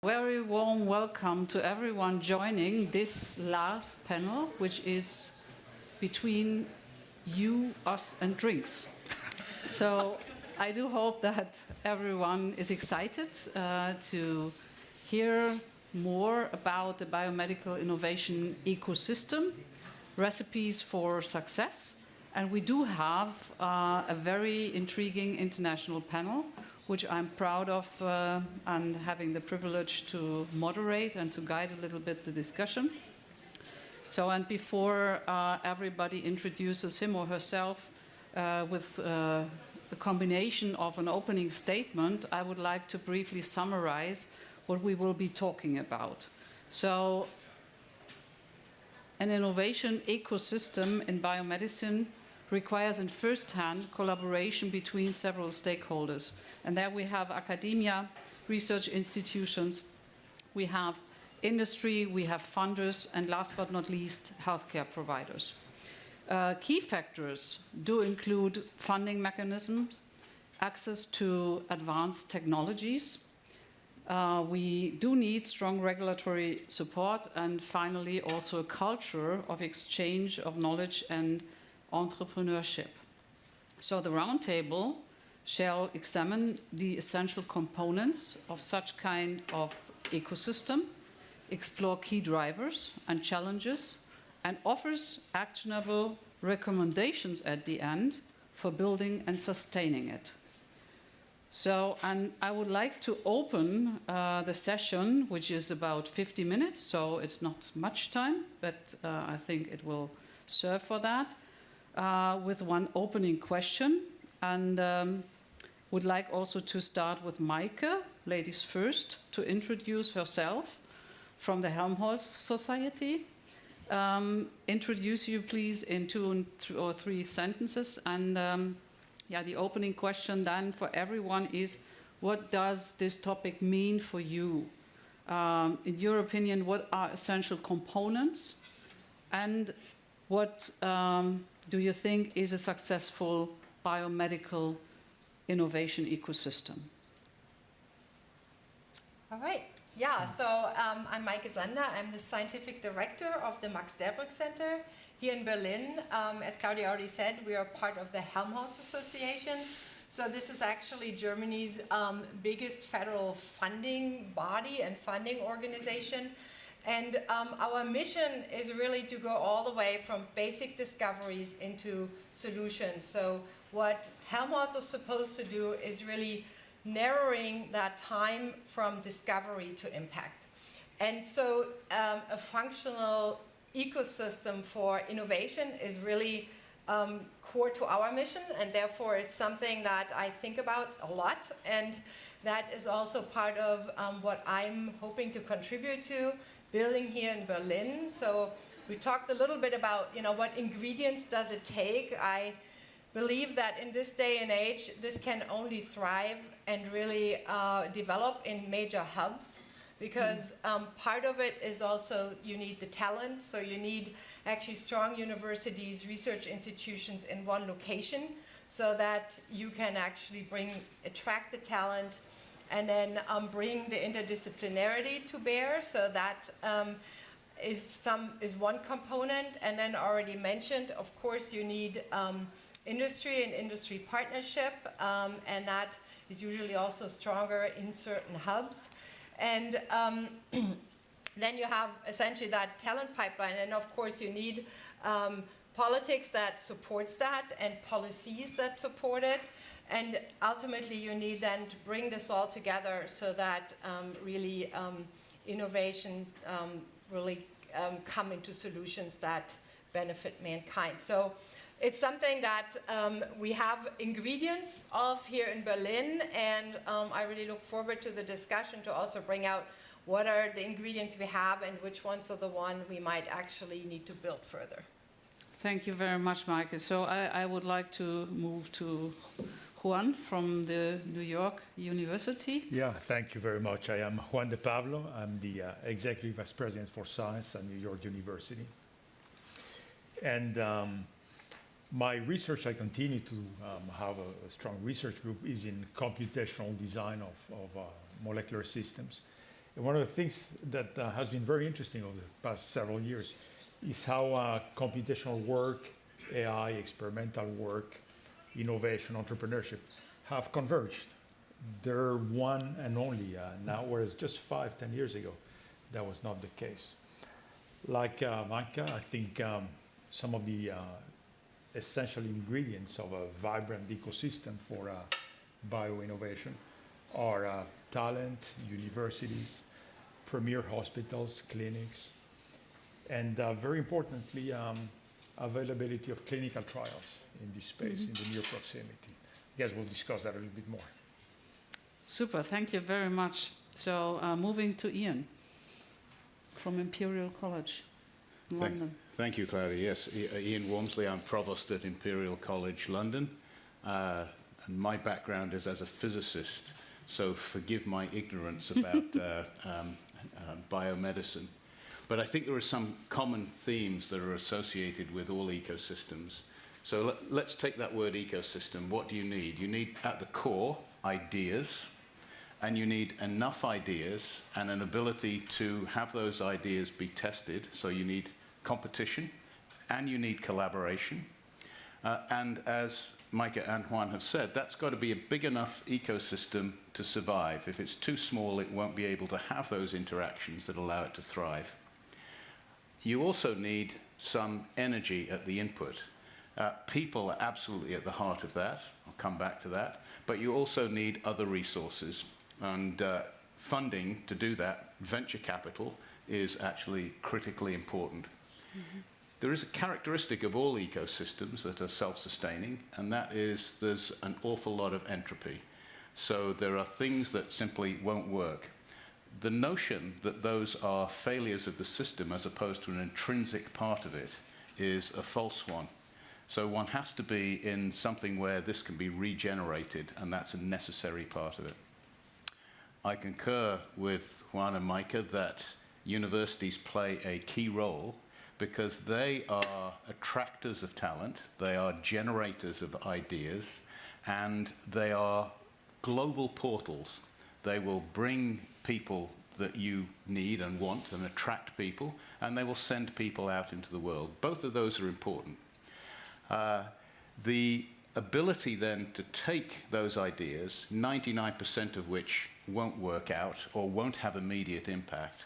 Very warm welcome to everyone joining this last panel, which is between you, us, and drinks. So I do hope that everyone is excited to hear more about the biomedical innovation ecosystem, recipes for success. And we do have a very intriguing international panel, which I'm proud of and having the privilege to moderate and to guide a little bit the discussion. So, and before everybody introduces him or herself with a combination of an opening statement, I would like to briefly summarize what we will be talking about. So, an innovation ecosystem in biomedicine requires in first-hand collaboration between several stakeholders. And there we have academia, research institutions, we have industry, we have funders, and last but not least, healthcare providers. Key factors do include funding mechanisms, access to advanced technologies. We do need strong regulatory support, and finally also a culture of exchange of knowledge and entrepreneurship. So the roundtable shall examine the essential components of such kind of ecosystem, explore key drivers and challenges, and offers actionable recommendations at the end for building and sustaining it. So, and I would like to open the session, which is about 50 minutes, so it's not much time, but I think it will serve for that. With one opening question, and would like also to start with Maike, ladies first, to introduce herself from the Helmholtz Society. Introduce you, please, in 2 or 3 sentences. And yeah, the opening question then for everyone is, what does this topic mean for you? In your opinion, what are essential components? And what do you think is a successful biomedical innovation ecosystem? All right. Yeah, so I'm Maike Sander. I'm the scientific director of the Max Delbrück Center here in Berlin. As Claudia already said, we are part of the Helmholtz Association. So this is actually Germany's biggest federal funding body and funding organization. And our mission is really to go all the way from basic discoveries into solutions. So what Helmholtz is supposed to do is really narrowing that time from discovery to impact. And so a functional ecosystem for innovation is really core to our mission, and therefore it's something that I think about a lot, and that is also part of what I'm hoping to contribute to building here in Berlin. So we talked a little bit about, what ingredients does it take. I believe that in this day and age, this can only thrive and really develop in major hubs, because part of it is also you need the talent. So you need actually strong universities, research institutions in one location, so that you can actually attract the talent, and then bring the interdisciplinarity to bear. So that is one component. And then already mentioned, of course, you need industry and industry partnership, and that is usually also stronger in certain hubs. And then you have essentially that talent pipeline, and of course you need politics that supports that and policies that support it. And ultimately, you need then to bring this all together so that really innovation really come into solutions that benefit mankind. So it's something that we have ingredients of here in Berlin, and I really look forward to the discussion to also bring out what are the ingredients we have and which ones are the one we might actually need to build further. Thank you very much, Maike. So I would like to move to Juan from the New York University. Yeah, thank you very much. I am Juan de Pablo. I'm the Executive Vice President for Science at New York University. And my research, I continue to have a strong research group, is in computational design of molecular systems. And one of the things that has been very interesting over the past several years is how computational work, AI, experimental work, innovation, entrepreneurship have converged. They're one and only now, whereas just 5-10 years ago, that was not the case. Like Maike, I think some of the essential ingredients of a vibrant ecosystem for bioinnovation are talent, universities, premier hospitals, clinics, and very importantly, availability of clinical trials in this space, in the near proximity. I guess we'll discuss that a little bit more. Super, thank you very much. So moving to Ian from Imperial College, London. Thank you, Claudia. Yes, Ian Walmsley. I'm provost at Imperial College London, and my background is as a physicist, so forgive my ignorance about biomedicine. But I think there are some common themes that are associated with all ecosystems. So let's take that word ecosystem. What do you need? You need, at the core, ideas, and you need enough ideas and an ability to have those ideas be tested. So you need competition, and you need collaboration. And as Maike and Juan have said, that's got to be a big enough ecosystem to survive. If it's too small, it won't be able to have those interactions that allow it to thrive. You also need some energy at the input. People are absolutely at the heart of that. I'll come back to that. But you also need other resources. And funding to do that, venture capital, is actually critically important. There is a characteristic of all ecosystems that are self-sustaining, and that is there's an awful lot of entropy. So there are things that simply won't work. The notion that those are failures of the system as opposed to an intrinsic part of it is a false one. So one has to be in something where this can be regenerated, and that's a necessary part of it. I concur with Juan and Maike that universities play a key role because they are attractors of talent, they are generators of ideas, and they are global portals. They will bring people that you need and want and attract people, and they will send people out into the world. Both of those are important. The ability then to take those ideas, 99% of which won't work out or won't have immediate impact,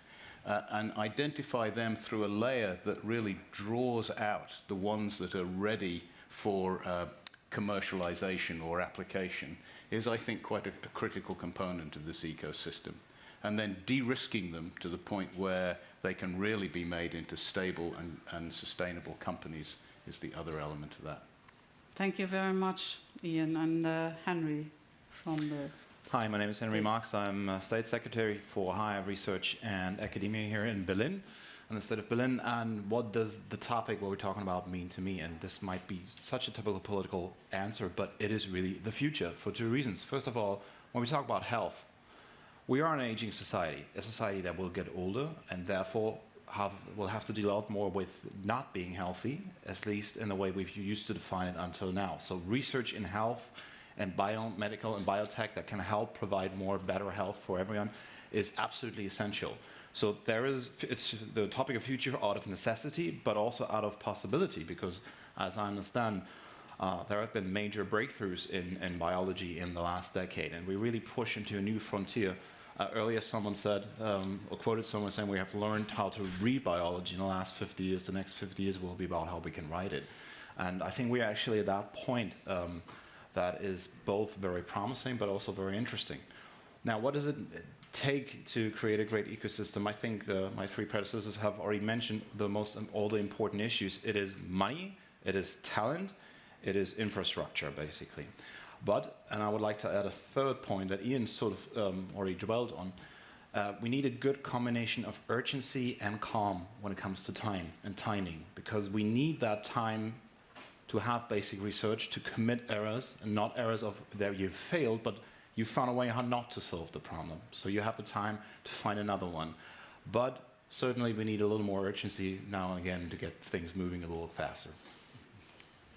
and identify them through a layer that really draws out the ones that are ready for commercialization or application is, I think, quite a critical component of this ecosystem. And then de-risking them to the point where they can really be made into stable and sustainable companies is the other element of that. Thank you very much, Ian. And Henry from the... Hi, my name is Henry Marx. I'm State Secretary for Higher Research and Academia here in Berlin, in the state of Berlin. And what does the topic what we're talking about mean to me? And this might be such a typical political answer, but it is really the future for two reasons. First of all, when we talk about health, we are an aging society, a society that will get older and therefore will have to deal out more with not being healthy, at least in the way we've used to define it until now. So research in health and biomedical and biotech that can help provide more better health for everyone is absolutely essential. So it's the topic of future out of necessity, but also out of possibility, because as I understand, there have been major breakthroughs in biology in the last decade, and we really push into a new frontier. Earlier someone said, or quoted someone saying, we have learned how to read biology in the last 50 years. The next 50 years will be about how we can write it. And I think we're actually at that point that is both very promising but also very interesting. Now, what does it take to create a great ecosystem? I think my three predecessors have already mentioned all the important issues. It is money, it is talent, it is infrastructure, basically. But, and I would like to add a third point that Ian sort of already dwelled on, we need a good combination of urgency and calm when it comes to time and timing, because we need that time to have basic research, to commit errors, and not errors of that you've failed, but you found a way how not to solve the problem. So you have the time to find another one. But certainly we need a little more urgency now and again to get things moving a little faster.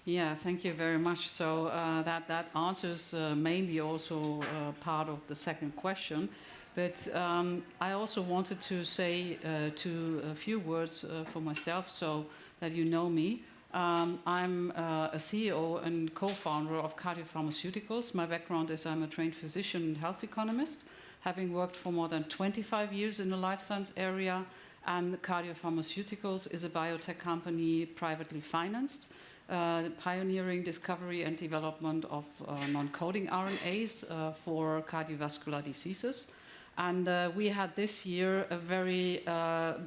Yeah, thank you very much. So that answers mainly also part of the second question. But I also wanted to say a few words for myself so that you know me. I'm a CEO and co-founder of Cardior Pharmaceuticals. My background is I'm a trained physician and health economist, having worked for more than 25 years in the life science area. And Cardior Pharmaceuticals is a biotech company privately financed, pioneering discovery and development of non-coding RNAs for cardiovascular diseases. And we had this year a very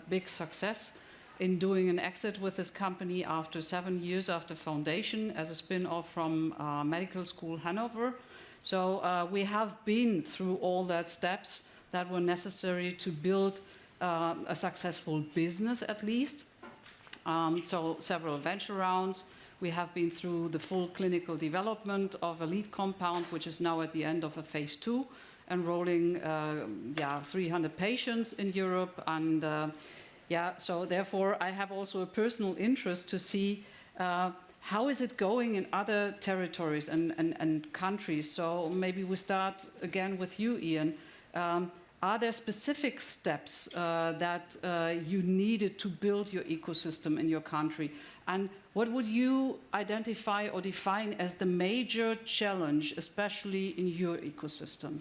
big success in doing an exit with this company after 7 years after foundation as a spin-off from Medical School Hanover. So we have been through all that steps that were necessary to build a successful business at least. So several venture rounds. We have been through the full clinical development of a lead compound, which is now at the end of a phase 2, enrolling 300 patients in Europe. And so therefore I have also a personal interest to see how is it going in other territories and countries. So maybe we start again with you, Ian. Are there specific steps that you needed to build your ecosystem in your country? And what would you identify or define as the major challenge, especially in your ecosystem?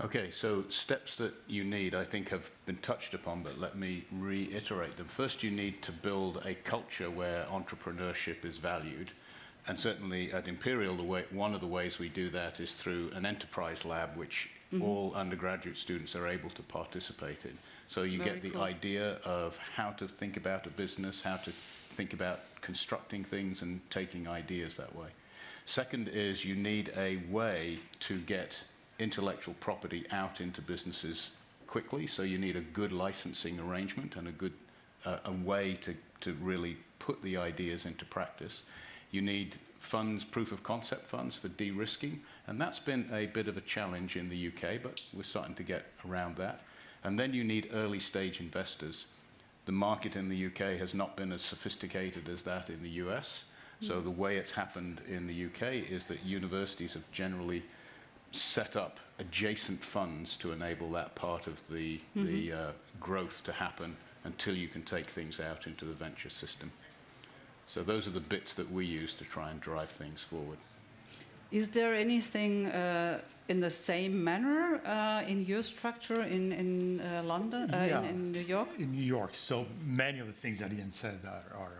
Okay, so steps that you need, I think, have been touched upon, but let me reiterate them. First, you need to build a culture where entrepreneurship is valued. And certainly at Imperial, one of the ways we do that is through an enterprise lab, which all undergraduate students are able to participate in. So you get the idea of how to think about a business, how to think about constructing things and taking ideas that way. Second is you need a way to get intellectual property out into businesses quickly. So you need a good licensing arrangement and a good a way to really put the ideas into practice. You need funds, proof of concept funds for de-risking, and that's been a bit of a challenge in the UK, but we're starting to get around that. And then you need early stage investors. The market in the UK has not been as sophisticated as that in the US. So the way it's happened in the UK is that universities have generally set up adjacent funds to enable that part of the growth to happen until you can take things out into the venture system. So those are the bits that we use to try and drive things forward. Is there anything in the same manner in your structure in London, in New York? In New York. So many of the things that Ian said are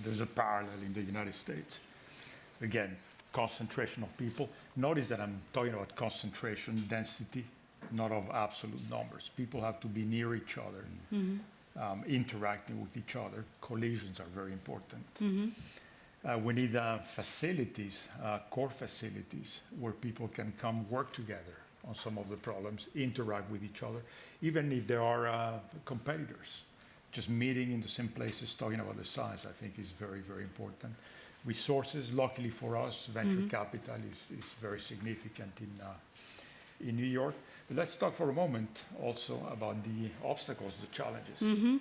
there's a parallel in the United States. Again, concentration of people. Notice that I'm talking about concentration, density, not of absolute numbers. People have to be near each other, interacting with each other. Collisions are very important. We need facilities, core facilities, where people can come work together on some of the problems, interact with each other, even if there are competitors. Just meeting in the same places, talking about the science, I think is very, very important. Resources, luckily for us, venture capital is very significant in New York. But let's talk for a moment also about the obstacles, the challenges.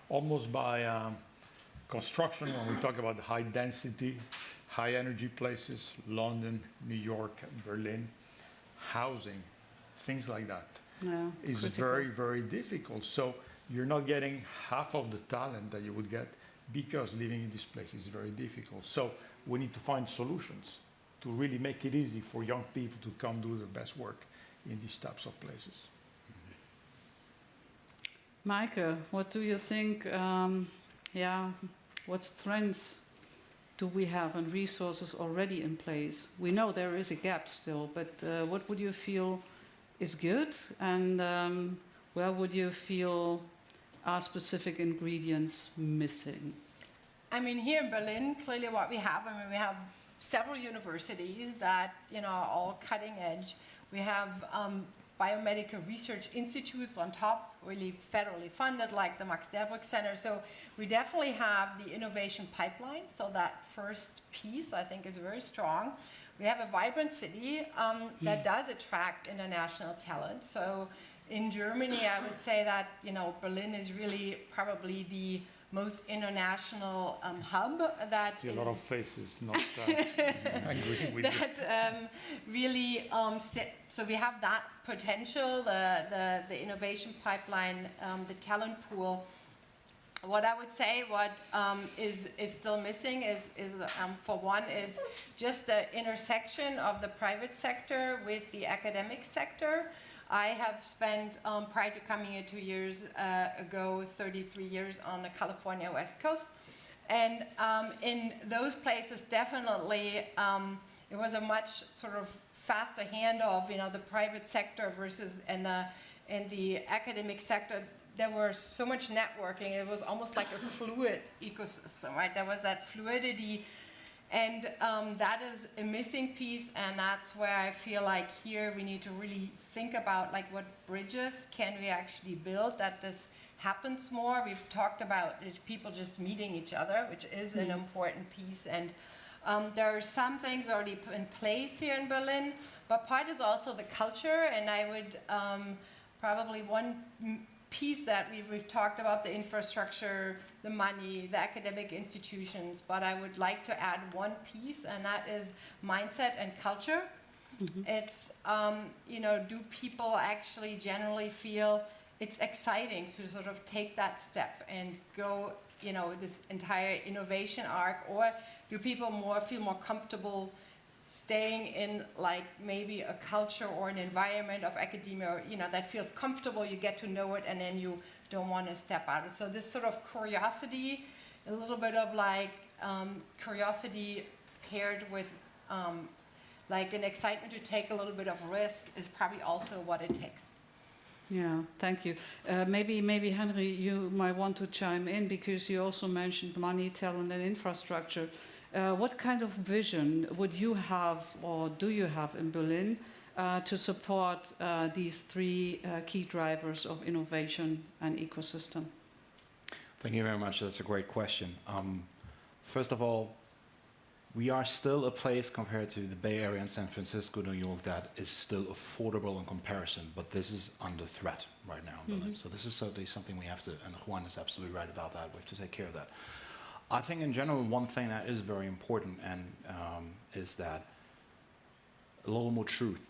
Almost by construction, when we talk about the high density, high energy places, London, New York, Berlin, housing, things like that, is critical. Very, very difficult. So you're not getting half of the talent that you would get because living in this place is very difficult. So we need to find solutions to really make it easy for young people to come do their best work in these types of places. Maike, what do you think? What strengths do we have and resources already in place? We know there is a gap still, but what would you feel is good, and where would you feel are specific ingredients missing? I mean, here in Berlin, clearly what we have, we have several universities that, are all cutting edge. We have biomedical research institutes on top, really federally funded, like the Max Delbrück Center. So we definitely have the innovation pipeline. So that first piece, I think, is very strong. We have a vibrant city that does attract international talent. So in Germany, I would say that, Berlin is really probably the most international hub that I see a lot of faces not agreeing with that really so we have that potential, the innovation pipeline, the talent pool. What I would say, what is still missing is for one, is just the intersection of the private sector with the academic sector. I have spent, prior to coming here 2 years ago, 33 years on the California West Coast. And in those places, definitely, it was a much sort of faster handoff, the private sector versus and the academic sector. There was so much networking. It was almost like a fluid ecosystem, right? There was that fluidity, and that is a missing piece. And that's where I feel like here we need to really think about like what bridges can we actually build that this happens more. We've talked about people just meeting each other, which is an important piece. And there are some things already in place here in Berlin, but part is also the culture. And I would probably one piece that we've talked about, the infrastructure, the money, the academic institutions, but I would like to add one piece, and that is mindset and culture. It's, do people actually generally feel it's exciting to sort of take that step and go, this entire innovation arc, or do people feel more comfortable staying in like maybe a culture or an environment of academia, or, that feels comfortable, you get to know it, and then you don't want to step out. So this sort of curiosity, a little bit of like curiosity paired with like an excitement to take a little bit of risk is probably also what it takes. Yeah, thank you. Maybe Henry, you might want to chime in because you also mentioned money, talent, and infrastructure. What kind of vision would you have, or do you have in Berlin, to support these three key drivers of innovation and ecosystem? Thank you very much. That's a great question. First of all, we are still a place compared to the Bay Area and San Francisco, New York, that is still affordable in comparison, but this is under threat right now in Berlin. So this is certainly something we have to, and Juan is absolutely right about that, we have to take care of that. I think in general, one thing that is very important and is that a little more truth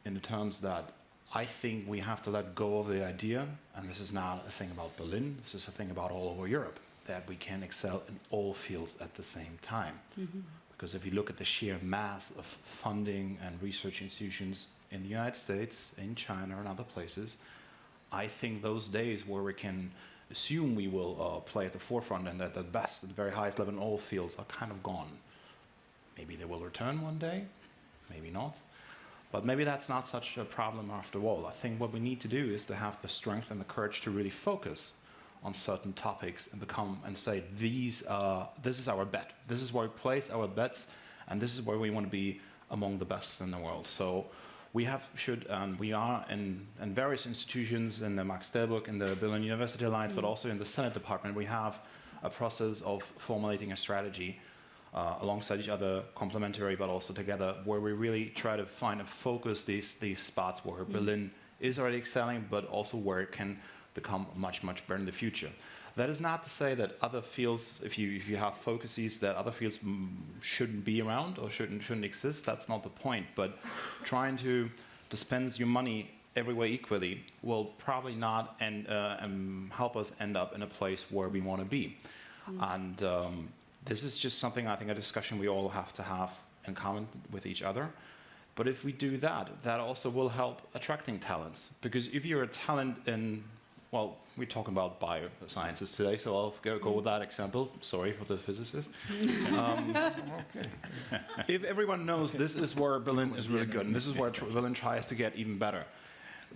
in the terms that I think we have to let go of the idea, and this is not a thing about Berlin, this is a thing about all over Europe, that we can excel in all fields at the same time. Because if you look at the sheer mass of funding and research institutions in the United States, in China, and other places, I think those days where we can assume we will play at the forefront and at the best, at the very highest level in all fields are kind of gone. Maybe they will return one day, maybe not. But maybe that's not such a problem after all. I think what we need to do is to have the strength and the courage to really focus on certain topics and say, this is our bet. This is where we place our bets, and this is where we want to be among the best in the world. So we are in various institutions, in the Max Delbrück, in the Berlin University Alliance, but also in the Senate Department, we have a process of formulating a strategy alongside each other, complementary but also together, where we really try to find and focus these spots where Berlin is already excelling, but also where it can become much, much better in the future. That is not to say that other fields, if you have focuses, that other fields shouldn't be around or shouldn't exist. That's not the point. But trying to dispense your money everywhere equally will probably not help us end up in a place where we want to be. And this is just something, I think, a discussion we all have to have in common with each other. But if we do that, that also will help attracting talents. Because if you're a talent in, well, we're talking about biosciences today, so I'll go with that example. Sorry for the physicist. If everyone knows this is where Berlin is really good, and this is where Berlin tries to get even better,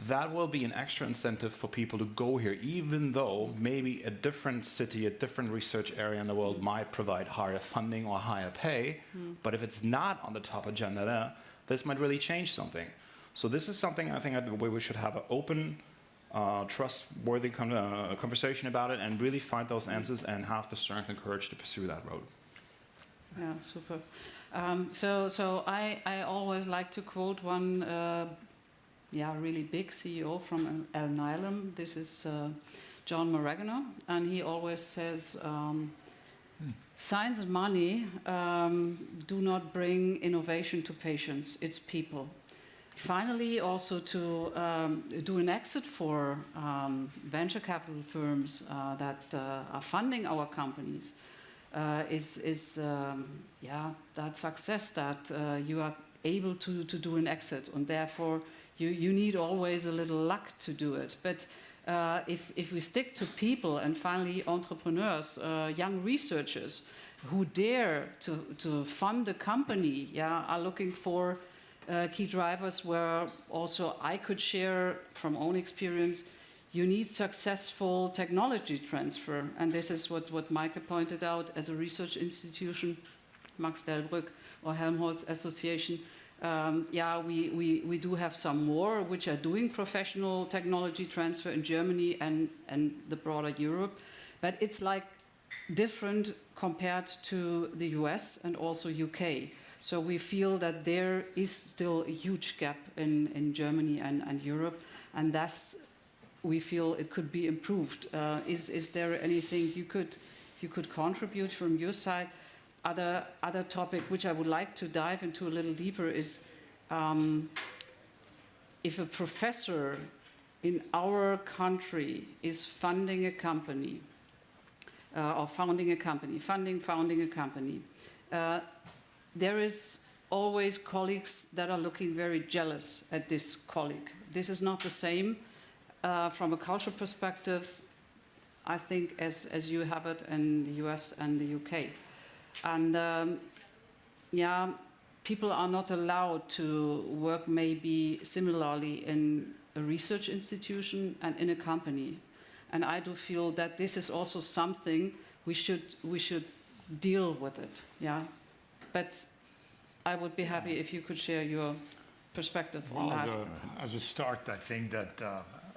that will be an extra incentive for people to go here, even though maybe a different city, a different research area in the world might provide higher funding or higher pay. But if it's not on the top agenda there, this might really change something. So this is something I think we should have an open, trustworthy conversation about it and really find those answers and have the strength and courage to pursue that road. Yeah, super. So I always like to quote one really big CEO from El Nylum. This is John Maragano, and he always says, science and money do not bring innovation to patients, it's people. finally, also to do an exit for venture capital firms that are funding our companies is that success that you are able to do an exit, and therefore you need always a little luck to do it. But if we stick to people and finally entrepreneurs, young researchers who dare to fund a company, are looking for key drivers where also I could share from own experience. You need successful technology transfer, and this is what Maike pointed out as a research institution, Max Delbrück or Helmholtz Association. We do have some more which are doing professional technology transfer in Germany and the broader Europe, but it's like different compared to the US and also UK. So we feel that there is still a huge gap in Germany and Europe, and thus we feel it could be improved. Is there anything you could contribute from your side? Other topic which I would like to dive into a little deeper is if a professor in our country is funding a company or founding a company, founding a company, there is always colleagues that are looking very jealous at this colleague. This is not the same from a cultural perspective, I think, as you have it in the US and the UK. And people are not allowed to work maybe similarly in a research institution and in a company. And I do feel that this is also something we should deal with it. But I would be happy if you could share your perspective on that. As a start, I think that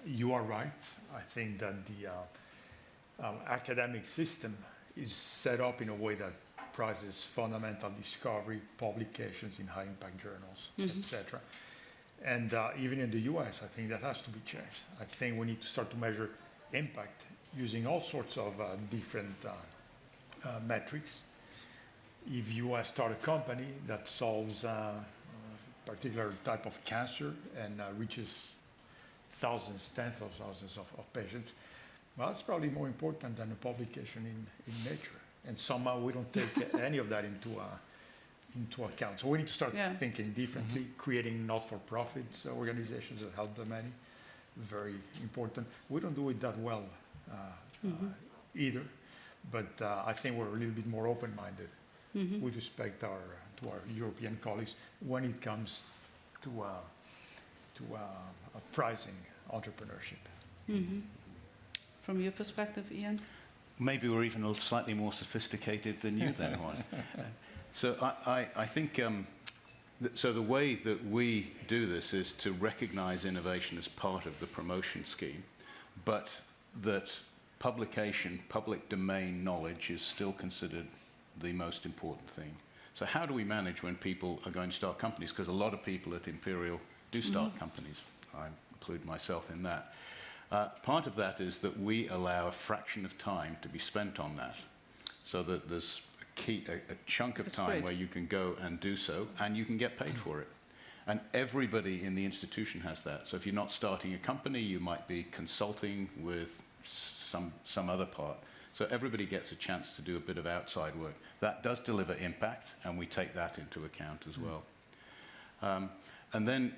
you are right. I think that the academic system is set up in a way that prizes fundamental discovery, publications in high-impact journals, etc. And even in the US, I think that has to be changed. I think we need to start to measure impact using all sorts of different metrics. If you start a company that solves a particular type of cancer and reaches thousands, tens of thousands of patients, well, it's probably more important than a publication in Nature. And somehow we don't take any of that into account. So we need to start thinking differently, creating not-for-profit organizations that help the many. Very important. We don't do it that well either, but I think we're a little bit more open-minded with respect to our European colleagues when it comes to pricing entrepreneurship. From your perspective, Ian? Maybe we're even slightly more sophisticated than you then, Juan. So I think, so the way that we do this is to recognize innovation as part of the promotion scheme, but that publication, public domain knowledge is still considered the most important thing. So how do we manage when people are going to start companies? Because a lot of people at Imperial do start companies. I include myself in that. Part of that is that we allow a fraction of time to be spent on that, so that there's a chunk of time where you can go and do so, and you can get paid for it. And everybody in the institution has that. So if you're not starting a company, you might be consulting with some other part. So everybody gets a chance to do a bit of outside work. That does deliver impact, and we take that into account as well. And then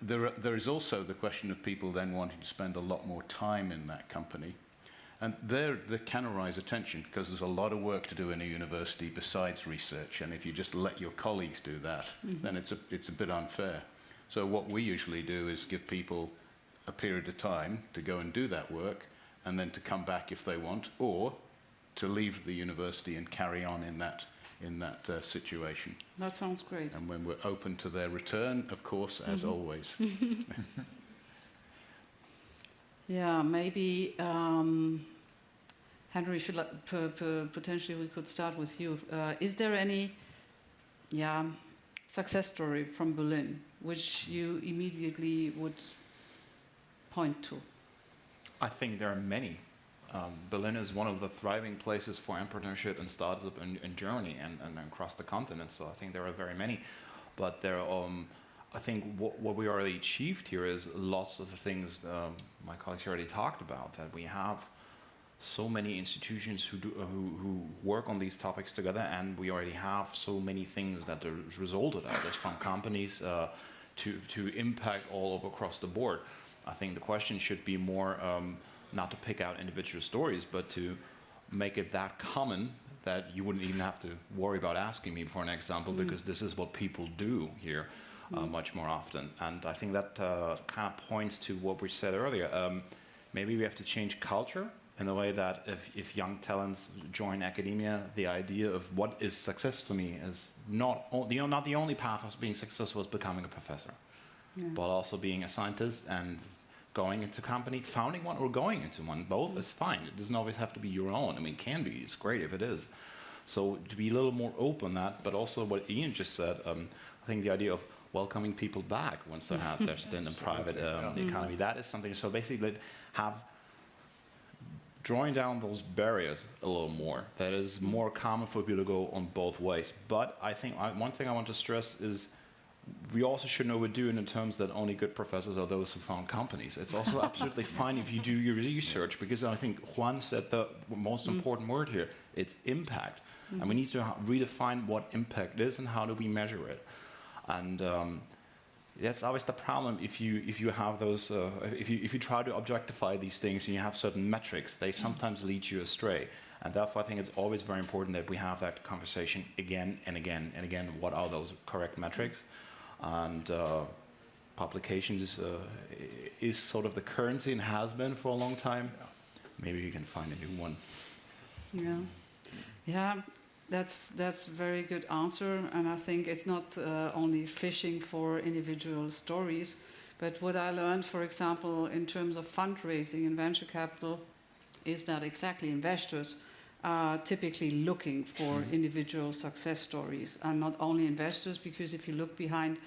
there is also the question of people then wanting to spend a lot more time in that company. And there can arise a tension, because there's a lot of work to do in a university besides research. And if you just let your colleagues do that, then it's a bit unfair. So what we usually do is give people a period of time to go and do that work, and then to come back if they want, or to leave the university and carry on in that situation. That sounds great. And when we're open to their return, of course, as always. Yeah, maybe, Henry, potentially we could start with you. Is there any success story from Berlin which you immediately would point to? I think there are many. Berlin is one of the thriving places for entrepreneurship and startup in Germany and across the continent, so I think there are very many. But there I think what we already achieved here is lots of the things my colleagues already talked about, that we have so many institutions who work on these topics together, and we already have so many things that are resulted out of this, from companies to impact all over across the board. I think the question should be more not to pick out individual stories, but to make it that common that you wouldn't even have to worry about asking me for an example, because this is what people do here much more often. And I think that kind of points to what we said earlier. Maybe we have to change culture in a way that if young talents join academia, the idea of what is success for me is not the only path of being successful is becoming a professor, but also being a scientist and going into company, founding one or going into one. Both is fine. It doesn't always have to be your own. I mean, it can be. It's great if it is. So to be a little more open that, but also what Ian just said, I think the idea of welcoming people back once they have their stint in private economy, that is something. So basically drawing down those barriers a little more. That is more common for people to go on both ways. But I think one thing I want to stress is we also shouldn't overdo it in terms that only good professors are those who found companies. It's also absolutely fine if you do your research, because I think Juan said the most important word here. It's impact. And we need to redefine what impact is and how do we measure it. And that's always the problem if you have those if you try to objectify these things and you have certain metrics, they sometimes lead you astray. And therefore I think it's always very important that we have that conversation again and again and again. What are those correct metrics? And publications is sort of the currency and has been for a long time. Maybe you can find a new one. Yeah, that's a very good answer, and I think it's not only fishing for individual stories, but what I learned, for example, in terms of fundraising and venture capital, is that exactly investors are typically looking for individual success stories, and not only investors, because if you look behind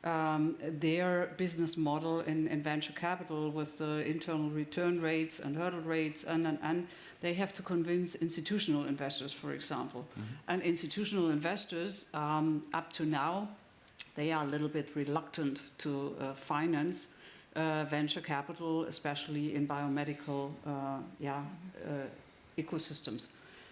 their business model in venture capital with the internal return rates and hurdle rates, and they have to convince institutional investors, for example. And institutional investors, up to now, they are a little bit reluctant to finance venture capital, especially in biomedical ecosystems.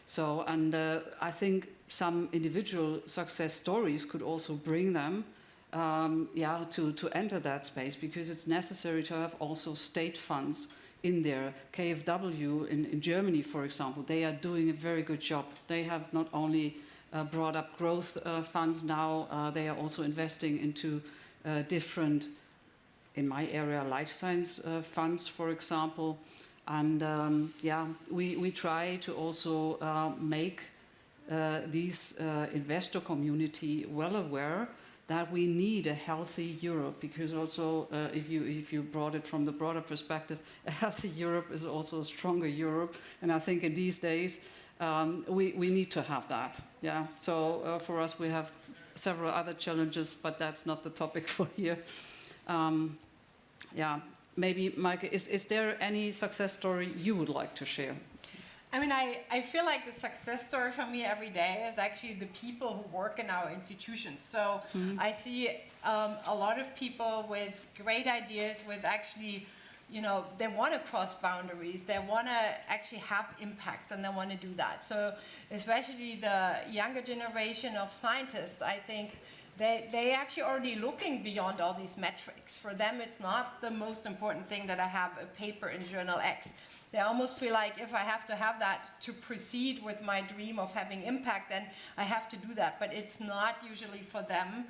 So, and I think some individual success stories could also bring them to enter that space, because it's necessary to have also state funds in there. KfW in Germany, for example, they are doing a very good job. They have not only brought up growth funds now, they are also investing into different, in my area, life science funds, for example. And we try to also make these investor community well aware that we need a healthy Europe, because also if you brought it from the broader perspective, a healthy Europe is also a stronger Europe, and I think in these days we need to have that. Yeah. So for us, we have several other challenges, but that's not the topic for here. Maybe Maike, is there any success story you would like to share? I mean, I feel like the success story for me every day is actually the people who work in our institutions. So I see a lot of people with great ideas, with actually, they want to cross boundaries, they want to actually have impact, and they want to do that. So especially the younger generation of scientists, I think they actually already looking beyond all these metrics. For them, it's not the most important thing that I have a paper in Journal X. They almost feel like if I have to have that to proceed with my dream of having impact, then I have to do that. But it's not usually for them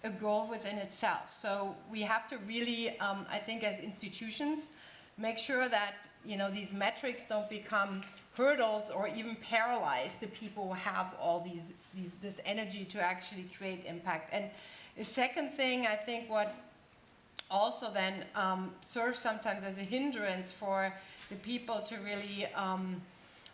a goal within itself. So we have to really, I think as institutions, make sure that these metrics don't become hurdles or even paralyze the people who have all this energy to actually create impact. And the second thing, I think what also then serves sometimes as a hindrance for the people to really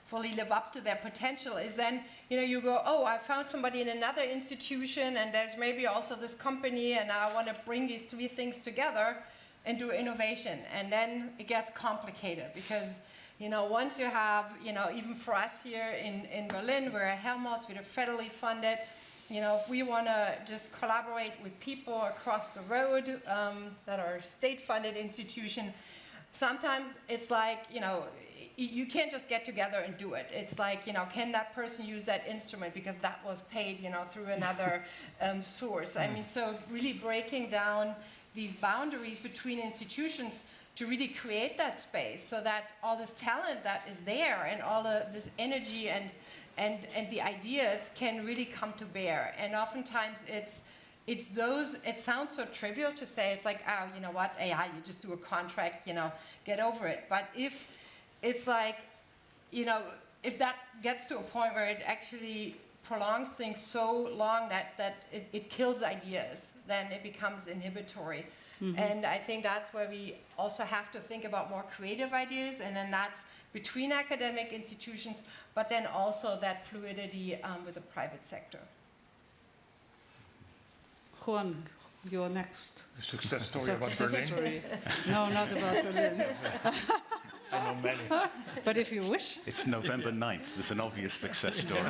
fully live up to their potential is then, you go, oh, I found somebody in another institution, and there's maybe also this company, and now I want to bring these three things together and do innovation. And then it gets complicated, because once you have, even for us here in Berlin, we're a Helmholtz, we're federally funded, You know, if we want to just collaborate with people across the road that are state-funded institutions, sometimes it's like, you know, you can't just get together and do it. It's like, you know, can that person use that instrument because that was paid, you know, through another source? I mean, so really breaking down these boundaries between institutions to really create that space so that all this talent that is there and all this energy and the ideas can really come to bear. And oftentimes it's those, it sounds so trivial to say, it's like, oh, you know what, AI, you just do a contract, you know, get over it. But if it's like, you know, if that gets to a point where it actually prolongs things so long that it kills ideas, then it becomes inhibitory. Mm-hmm. And I think that's where we also have to think about more creative ideas, and then that's between academic institutions, but then also that fluidity with the private sector. Juan, you're next. A success story about Berlin? Story. No, not about Berlin. I know many. But if you wish. It's November 9th. There's an obvious success story.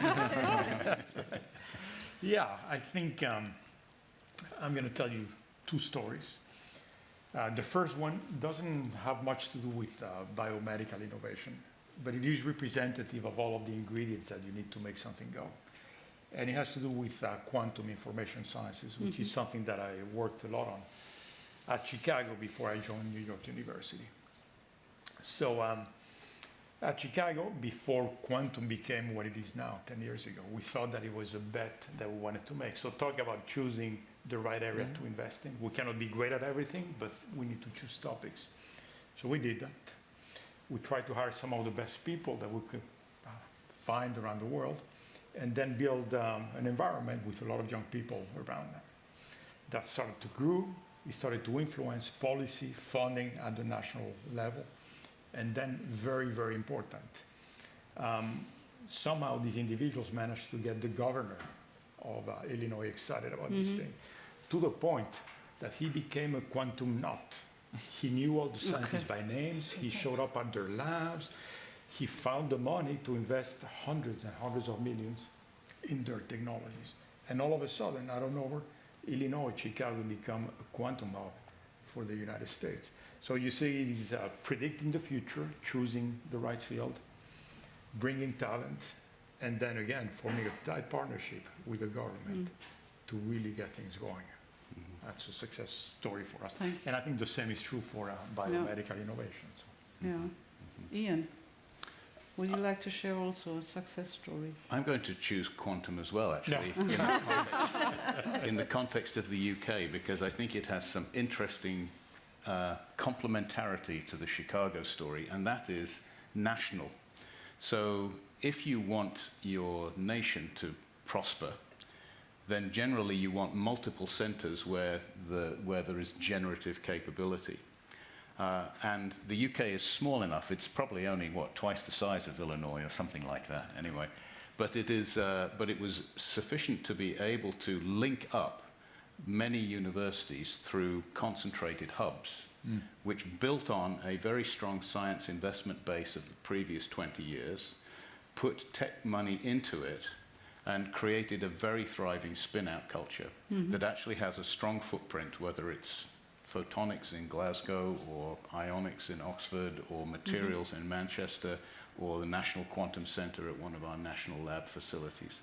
Yeah, I think I'm going to tell you two stories. The first one doesn't have much to do with biomedical innovation, but it is representative of all of the ingredients that you need to make something go. And it has to do with quantum information sciences, which is something that I worked a lot on at Chicago before I joined New York University. So at Chicago, before quantum became what it is now, 10 years ago, we thought that it was a bet that we wanted to make. So talk about choosing the right area to invest in. We cannot be great at everything, but we need to choose topics. So we did that. We tried to hire some of the best people that we could find around the world, and then build an environment with a lot of young people around them. That started to grow. We started to influence policy, funding at the national level. And then very, very important, somehow these individuals managed to get the governor of Illinois excited about this thing, to the point that he became a quantum nut. He knew all the scientists by names. He showed up at their labs. He found the money to invest hundreds and hundreds of millions in their technologies. And all of a sudden, out of nowhere, Illinois, Chicago become a quantum hub for the United States. So you see, it is predicting the future, choosing the right field, bringing talent, and then again, forming a tight partnership with the government to really get things going. That's a success story for us. And I think the same is true for biomedical innovations. Yeah. Ian, would you like to share also a success story? I'm going to choose quantum as well, actually, in the context of the UK, because I think it has some interesting complementarity to the Chicago story, and that is national. So if you want your nation to prosper, then generally you want multiple centers where there is generative capability. And the UK is small enough. It's probably only, twice the size of Illinois or something like that, anyway. But it was sufficient to be able to link up many universities through concentrated hubs, which built on a very strong science investment base of the previous 20 years, put tech money into it, and created a very thriving spin-out culture that actually has a strong footprint, whether it's photonics in Glasgow or ionics in Oxford or materials in Manchester or the National Quantum Center at one of our national lab facilities.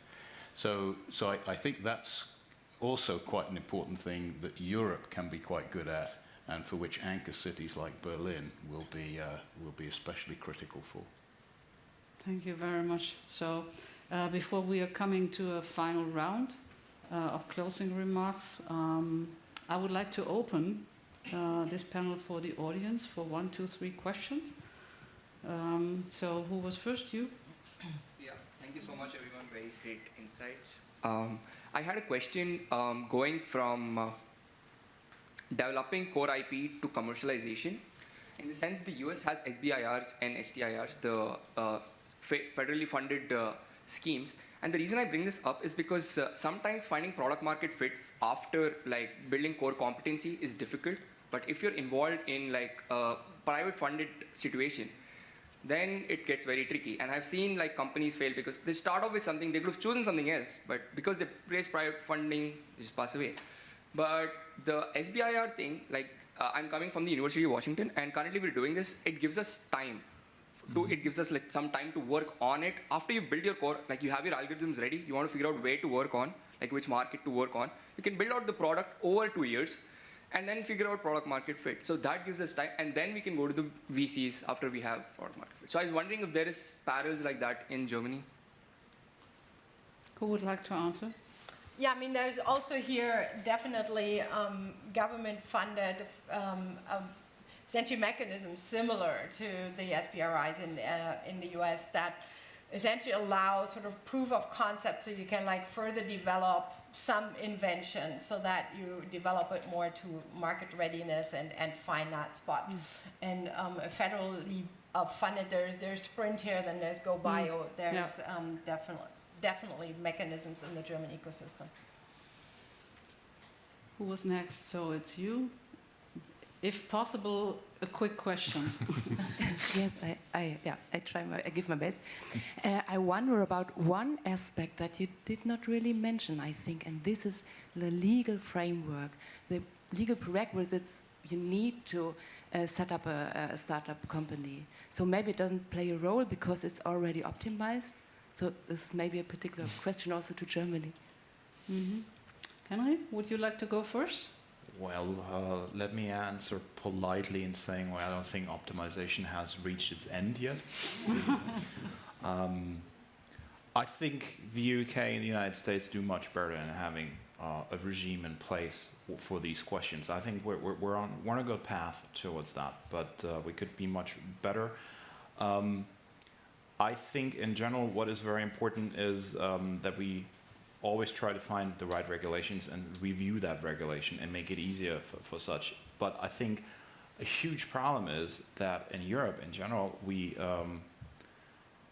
So I think that's also quite an important thing that Europe can be quite good at, and for which anchor cities like Berlin will be especially critical for. Thank you very much. So before we are coming to a final round of closing remarks, I would like to open this panel for the audience for 1, 2, 3 questions. So who was first? You? Yeah, thank you so much, everyone. Very great insights. I had a question going from developing core IP to commercialization. In the sense, the US has SBIRs and STIRs, the federally funded schemes. And the reason I bring this up is because sometimes finding product market fit after building core competency is difficult. But if you're involved in a private funded situation, then it gets very tricky. And I've seen like companies fail because they start off with something, they could have chosen something else, but because they raise private funding, they just pass away. But the SBIR thing, like I'm coming from the University of Washington, and currently we're doing this, it gives us time. It gives us like some time to work on it. After you build your core, like you have your algorithms ready, you want to figure out where to work on, like which market to work on. You can build out the product over 2 years, and then figure out product market fit. So that gives us time, and then we can go to the VCs after we have product market fit. So I was wondering if there is parallels like that in Germany. Who would like to answer? Yeah, I mean, there's also here definitely government-funded essentially mechanisms similar to the SBRIs in the US that essentially allow sort of proof of concept, so you can like further develop some invention so that you develop it more to market readiness and find that spot. And federally funded, there's Sprint here, then there's Go Bio, there's definitely mechanisms in the German ecosystem. Who was next? So it's you. If possible, a quick question. Yes, I give my best. I wonder about one aspect that you did not really mention, I think, and this is the legal framework, the legal prerequisites you need to set up a startup company. So maybe it doesn't play a role because it's already optimized. So this is maybe a particular question also to Germany. Henry, would you like to go first? Well, let me answer politely in saying, well, I don't think optimization has reached its end yet. I think the UK and the United States do much better in having a regime in place for these questions. I think we're on a good path towards that, but we could be much better. I think in general what is very important is that we always try to find the right regulations and review that regulation and make it easier for such. But I think a huge problem is that in Europe in general, we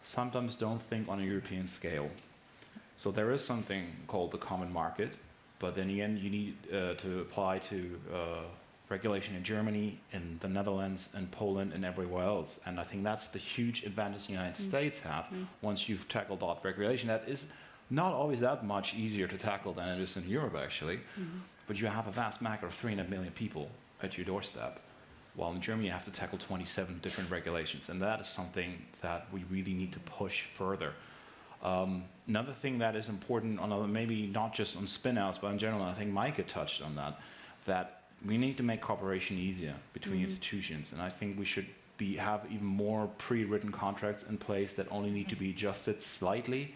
sometimes don't think on a European scale. So there is something called the common market, but then again, you need to apply to regulation in Germany, in the Netherlands, and Poland, and everywhere else. And I think that's the huge advantage the United States have once you've tackled that regulation. That is not always that much easier to tackle than it is in Europe, actually. But you have a vast market of 300 million people at your doorstep, while in Germany you have to tackle 27 different regulations. And that is something that we really need to push further. Another thing that is important, on maybe not just on spin-outs, but in general, I think Maike touched on that, that we need to make cooperation easier between institutions. And I think we should have even more pre-written contracts in place that only need to be adjusted slightly.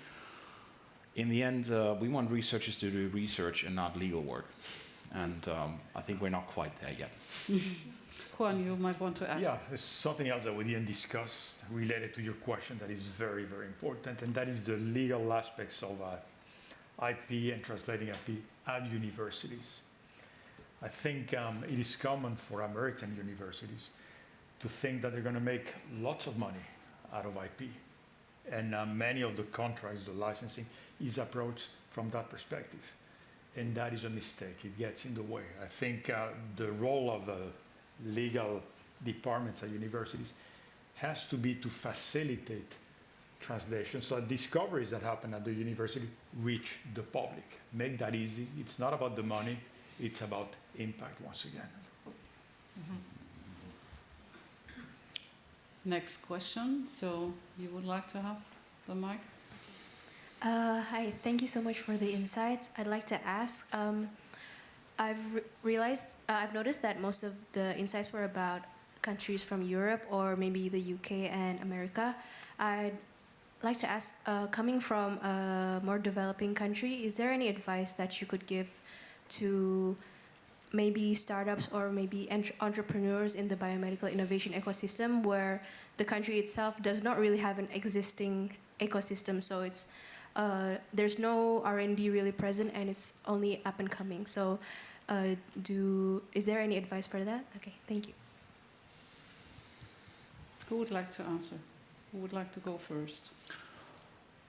In the end, we want researchers to do research and not legal work. And I think we're not quite there yet. Juan, you might want to add. Yeah, there's something else that we didn't discuss related to your question that is very, very important, and that is the legal aspects of IP and translating IP at universities. I think it is common for American universities to think that they're going to make lots of money out of IP. And many of the contracts, the licensing, is approached from that perspective. And that is a mistake. It gets in the way. I think the role of the legal departments at universities has to be to facilitate translation so that discoveries that happen at the university reach the public. Make that easy. It's not about the money. It's about impact once again. Next question. So you would like to have the mic? Hi, thank you so much for the insights. I'd like to ask, I've noticed that most of the insights were about countries from Europe or maybe the UK and America. I'd like to ask, coming from a more developing country, is there any advice that you could give to maybe startups or maybe entrepreneurs in the biomedical innovation ecosystem where the country itself does not really have an existing ecosystem, so it's there's no R&D really present and it's only up and coming. So is there any advice for that? Okay, thank you. Who would like to answer? Who would like to go first?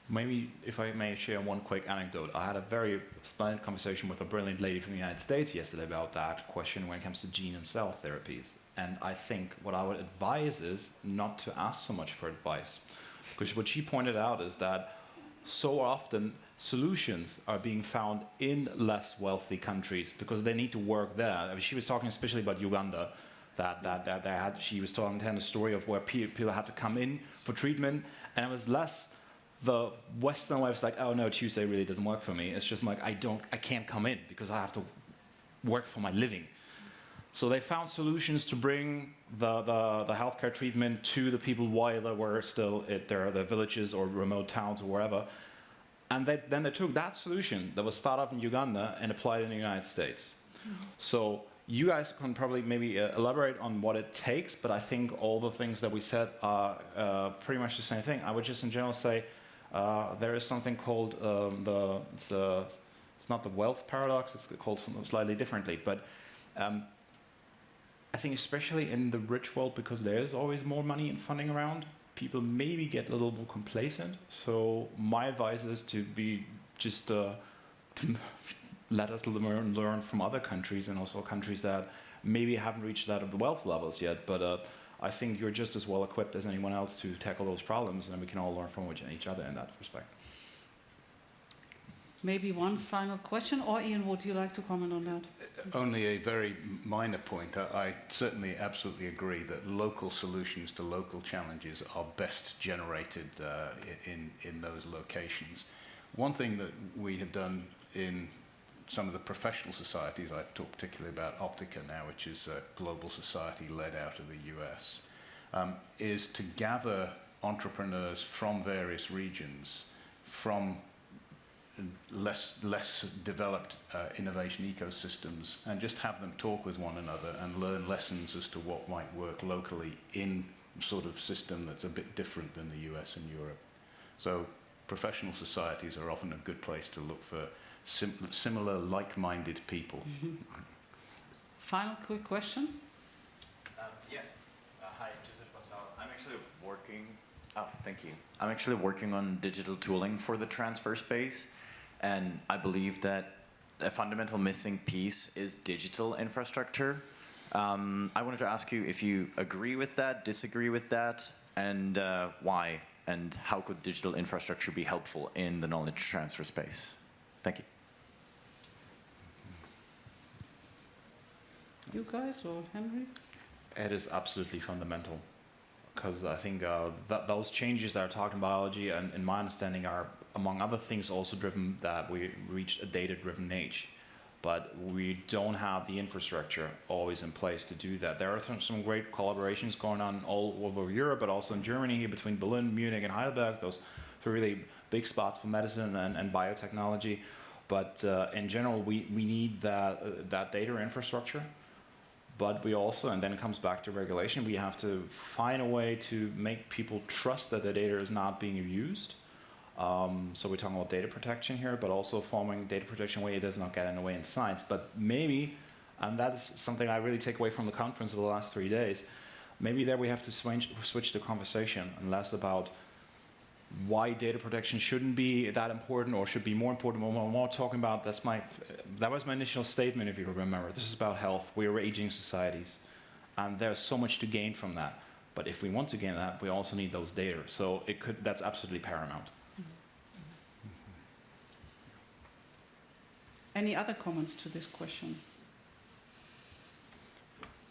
Maybe if I may share one quick anecdote. I had a very splendid conversation with a brilliant lady from the United States yesterday about that question when it comes to gene and cell therapies. And I think what I would advise is not to ask so much for advice. Because what she pointed out is that so often solutions are being found in less wealthy countries because they need to work there. I mean, she was talking especially about Uganda, she was telling a story of where people had to come in for treatment, and it was less the Western way. It's like, oh no, Tuesday really doesn't work for me. It's just like I can't come in because I have to work for my living. So they found solutions to bring the healthcare treatment to the people while they were still at their villages or remote towns or wherever. And then they took that solution that was started off in Uganda and applied it in the United States. So you guys can probably maybe elaborate on what it takes, but I think all the things that we said are pretty much the same thing. I would just in general say there is something called it's not the wealth paradox, it's called something slightly differently, but I think especially in the rich world, because there is always more money and funding around, people maybe get a little more complacent. So my advice is to be just to let us learn from other countries, and also countries that maybe haven't reached that of the wealth levels yet. But I think you're just as well equipped as anyone else to tackle those problems, and we can all learn from each other in that respect. Maybe one final question, or Ian, would you like to comment on that? Only a very minor point. I certainly absolutely agree that local solutions to local challenges are best generated in those locations. One thing that we have done in some of the professional societies, I talk particularly about Optica now, which is a global society led out of the US, is to gather entrepreneurs from various regions, from less developed innovation ecosystems, and just have them talk with one another and learn lessons as to what might work locally in sort of system that's a bit different than the US and Europe. So professional societies are often a good place to look for similar, like-minded people. Final quick question. Hi, Joseph Basal. I'm actually working. Oh, thank you. I'm actually working on digital tooling for the transfer space, and I believe that a fundamental missing piece is digital infrastructure. I wanted to ask you if you agree with that, disagree with that, and why, and how could digital infrastructure be helpful in the knowledge transfer space? Thank you. You guys or Henry? It is absolutely fundamental, because I think that those changes that are talked in biology, and in my understanding, are, among other things, also driven that we reached a data-driven age. But we don't have the infrastructure always in place to do that. There are some great collaborations going on all over Europe, but also in Germany, here between Berlin, Munich, and Heidelberg. Those are really big spots for medicine and biotechnology. But in general, we need that data infrastructure. But we also, and then it comes back to regulation, we have to find a way to make people trust that the data is not being used. So we're talking about data protection here, but also forming data protection where it does not get in the way in science. But maybe, and that is something I really take away from the conference of the last 3 days, maybe there we have to switch the conversation, and less about why data protection shouldn't be that important or should be more important. We're more talking about, that was my initial statement, if you remember. This is about health. We are aging societies, and there's so much to gain from that. But if we want to gain that, we also need those data. So that's absolutely paramount. Any other comments to this question?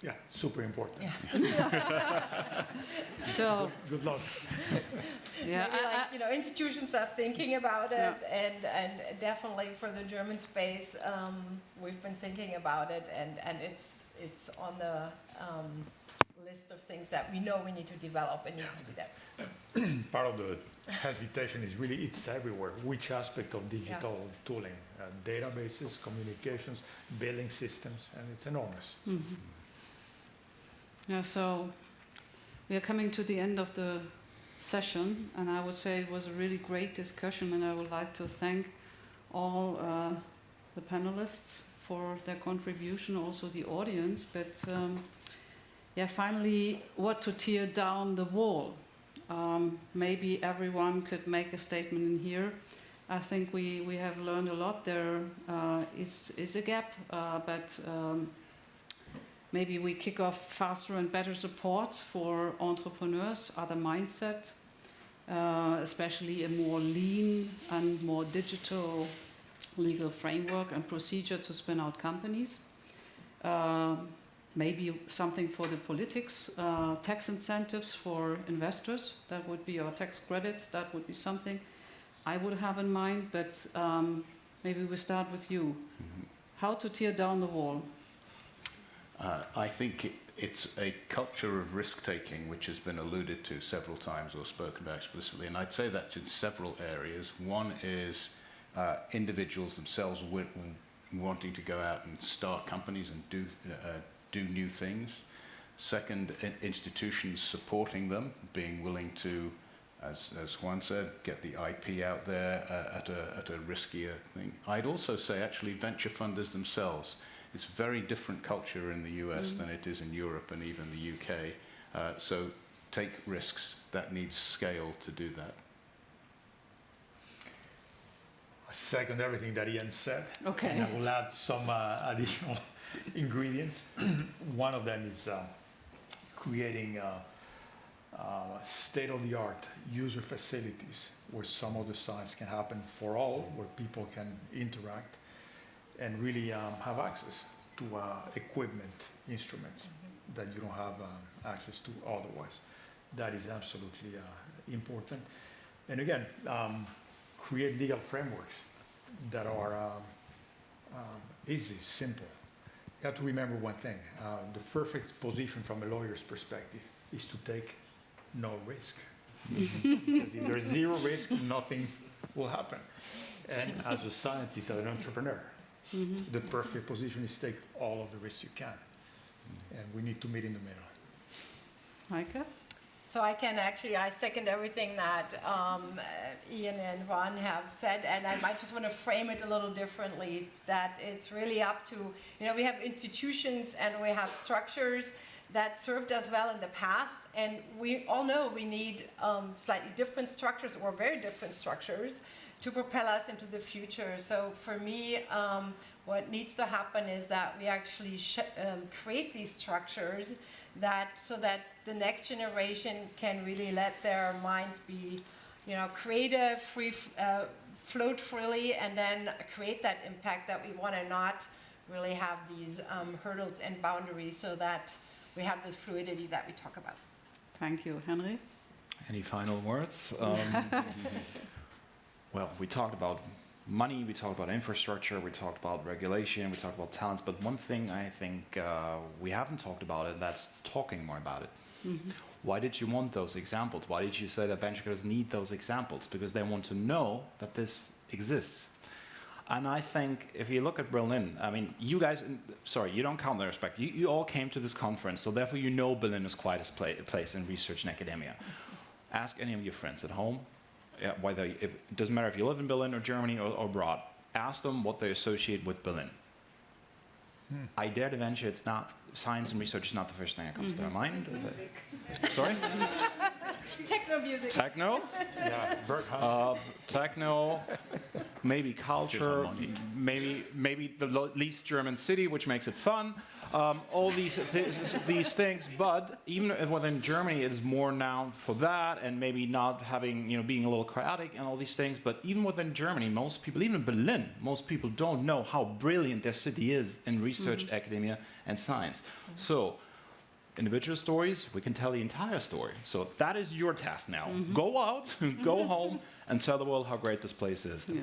Yeah, super important. Yeah. So Good luck. yeah, Maybe institutions are thinking about it, and definitely for the German space, we've been thinking about it, and it's on the list of things that we know we need to develop. It needs to be there. Part of the hesitation is really, it's everywhere. Which aspect of digital tooling? Databases, communications, billing systems, and it's enormous. Mm-hmm. Yeah, so we are coming to the end of the session, and I would say it was a really great discussion, and I would like to thank all the panelists for their contribution, also the audience. But finally, what to tear down the wall? maybe everyone could make a statement in here. I think we have learned a lot. There is a gap, but maybe we kick off faster and better support for entrepreneurs, other mindset, especially a more lean and more digital legal framework and procedure to spin out companies. Maybe something for the politics, tax incentives for investors, that would be, or tax credits, that would be something I would have in mind, but maybe we start with you. Mm-hmm. How to tear down the wall? I think it's a culture of risk-taking which has been alluded to several times or spoken about explicitly, and I'd say that's in several areas. One is individuals themselves wanting to go out and start companies and do new things. Second, institutions supporting them, being willing to, as Juan said, get the IP out there at a riskier thing. I'd also say actually venture funders themselves. It's a very different culture in the US than it is in Europe and even the UK. So take risks. That needs scale to do that. I second everything that Ian said. Okay. And I will add some additional ingredients. One of them is creating state-of-the-art user facilities where some of the science can happen for all, where people can interact and really have access to equipment, instruments that you don't have access to otherwise. That is absolutely important. And again, create legal frameworks that are easy, simple. You have to remember one thing. The perfect position from a lawyer's perspective is to take no risk. Because if there's zero risk, nothing will happen. And as a scientist, as an entrepreneur, the perfect position is to take all of the risks you can. And we need to meet in the middle. Maike? So I second everything that Ian and Juan have said, and I might just want to frame it a little differently, that it's really up to, we have institutions and we have structures that served us well in the past, and we all know we need slightly different structures or very different structures to propel us into the future. So for me, what needs to happen is that we actually create these structures so that the next generation can really let their minds be, creative, free, float freely, and then create that impact that we want to not really have these hurdles and boundaries, so that we have this fluidity that we talk about. Thank you. Henry? Any final words? Well, we talked about money, we talked about infrastructure, we talked about regulation, we talked about talents, but one thing I think we haven't talked about it, that's talking more about it. Why did you want those examples? Why did you say that venture capitalists need those examples? Because they want to know that this exists. And I think if you look at Berlin, I mean, you guys, sorry, you don't count the respect. You all came to this conference, so therefore you know Berlin is quite a place in research and academia. Ask any of your friends at home, it doesn't matter if you live in Berlin or Germany or abroad, ask them what they associate with Berlin. I dare to venture it's not, science and research is not the first thing that comes to their mind. Sorry? Techno music. Techno? Yeah, techno, maybe culture, maybe the least German city, which makes it fun. All these things, but even within Germany, it is more known for that, and maybe not having, being a little chaotic and all these things. But even within Germany, most people, even in Berlin, most people don't know how brilliant their city is in research, academia, and science. So, individual stories, we can tell the entire story. So that is your task now. Go out, go home, and tell the world how great this place is. Yeah.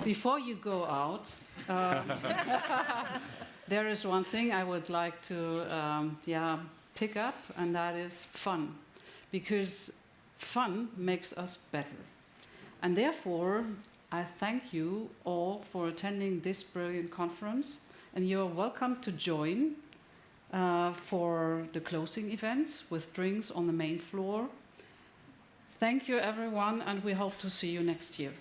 Before you go out, there is one thing I would like to pick up, and that is fun. Because fun makes us better. And therefore, I thank you all for attending this brilliant conference. And you're welcome to join for the closing events with drinks on the main floor. Thank you, everyone, and we hope to see you next year.